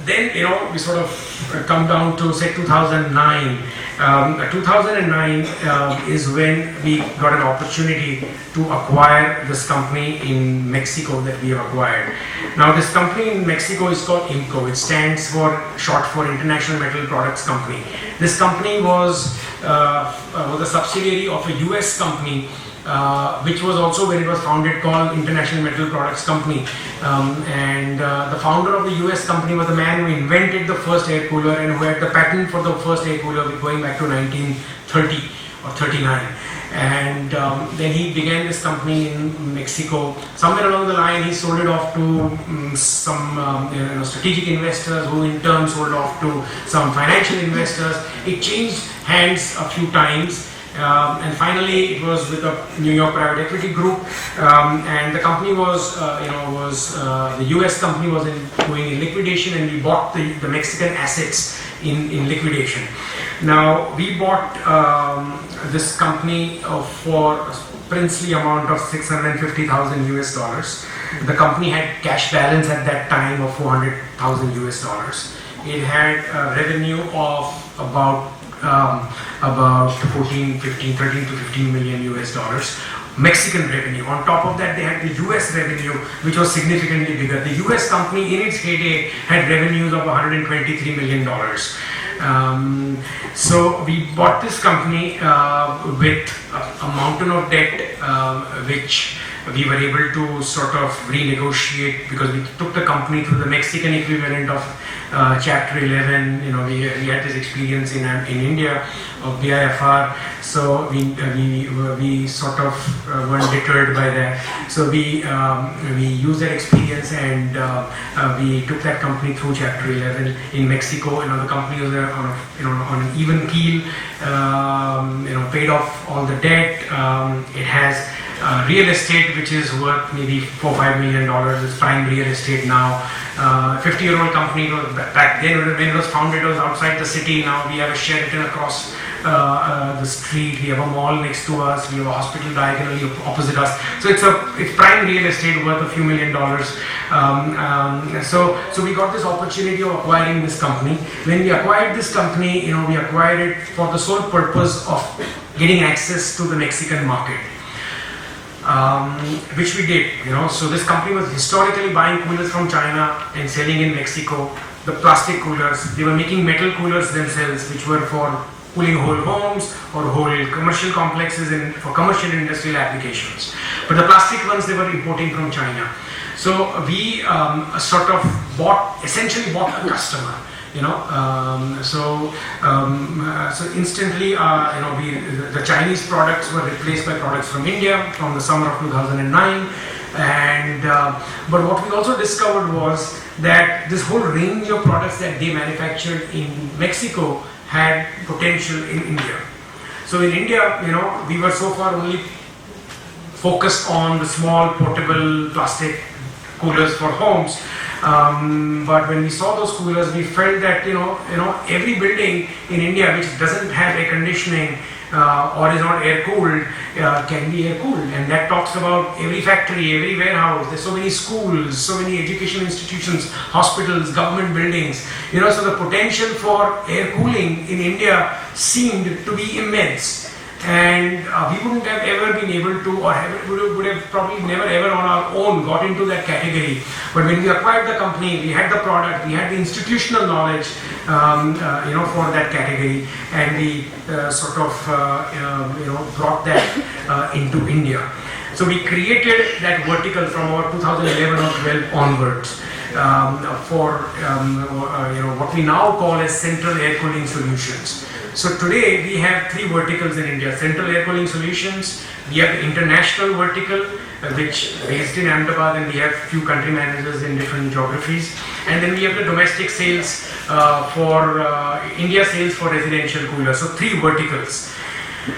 then, we sort of come down to say 2009. 2009 is when we got an opportunity to acquire this company in Mexico that we have acquired. Now, this company in Mexico is called Impco. It stands for short for International Metal Products Company. This company was a subsidiary of a US company, which was also, when it was founded, called International Metal Products Company. The founder of the US company was the man who invented the first air cooler and who had the patent for the first air cooler going back to 1930 or 39. And then he began this company in Mexico. Somewhere along the line, he sold it off to some strategic investors, who in turn sold off to some financial investors. It changed hands a few times. And finally, it was with a New York private equity group, and the company was, the US company was going in liquidation, and we bought the Mexican assets in liquidation. Now, we bought this company for a princely amount of $650,000 US. The company had cash balance at that time of $400,000 US. It had a revenue of about 13 to 15 million US. Mexican revenue. On top of that, they had the US revenue, which was significantly bigger. The US company in its heyday had revenues of $123 million. So we bought this company with a mountain of debt, which we were able to sort of renegotiate, because we took the company through the Mexican equivalent of Chapter 11. We had this experience in India of BIFR, so we sort of weren't deterred by that. So we used that experience, and we took that company through Chapter 11 in Mexico. The company was on an even keel. Paid off all the debt. It has real estate, which is worth maybe $4-5 million. It's prime real estate now. 50-year-old company. Back then, when it was founded, it was outside the city. Now we have a Sheraton across the street. We have a mall next to us. We have a hospital diagonally opposite us. So it's prime real estate worth a few $1 million. So we got this opportunity of acquiring this company. When we acquired this company, we acquired it for the sole purpose of getting access to the Mexican market. Which we did, So this company was historically buying coolers from China and selling in Mexico. The plastic coolers, they were making metal coolers themselves, which were for cooling whole homes or whole commercial complexes and for commercial industrial applications. But the plastic ones, they were importing from China. So we essentially bought a customer. So instantly, the Chinese products were replaced by products from India from the summer of 2009. But what we also discovered was that this whole range of products that they manufactured in Mexico had potential in India. So in India, we were so far only focused on the small portable plastic coolers for homes. But when we saw those coolers, we felt that every building in India which doesn't have air conditioning or is not air cooled can be air cooled, and that talks about every factory, every warehouse. There's so many schools, so many educational institutions, hospitals, government buildings. So the potential for air cooling in India seemed to be immense. And we wouldn't have ever been able to, or would have probably never ever on our own got into that category. But when we acquired the company, we had the product, we had the institutional knowledge, for that category, and we brought that into India. So we created that vertical from about 2011 or 12 onwards. For what we now call as Central Air Cooling Solutions. So today we have three verticals in India: Central Air Cooling Solutions, we have the international vertical, which is based in Ahmedabad, and we have few country managers in different geographies, and then we have the domestic sales for India sales for residential coolers. So three verticals.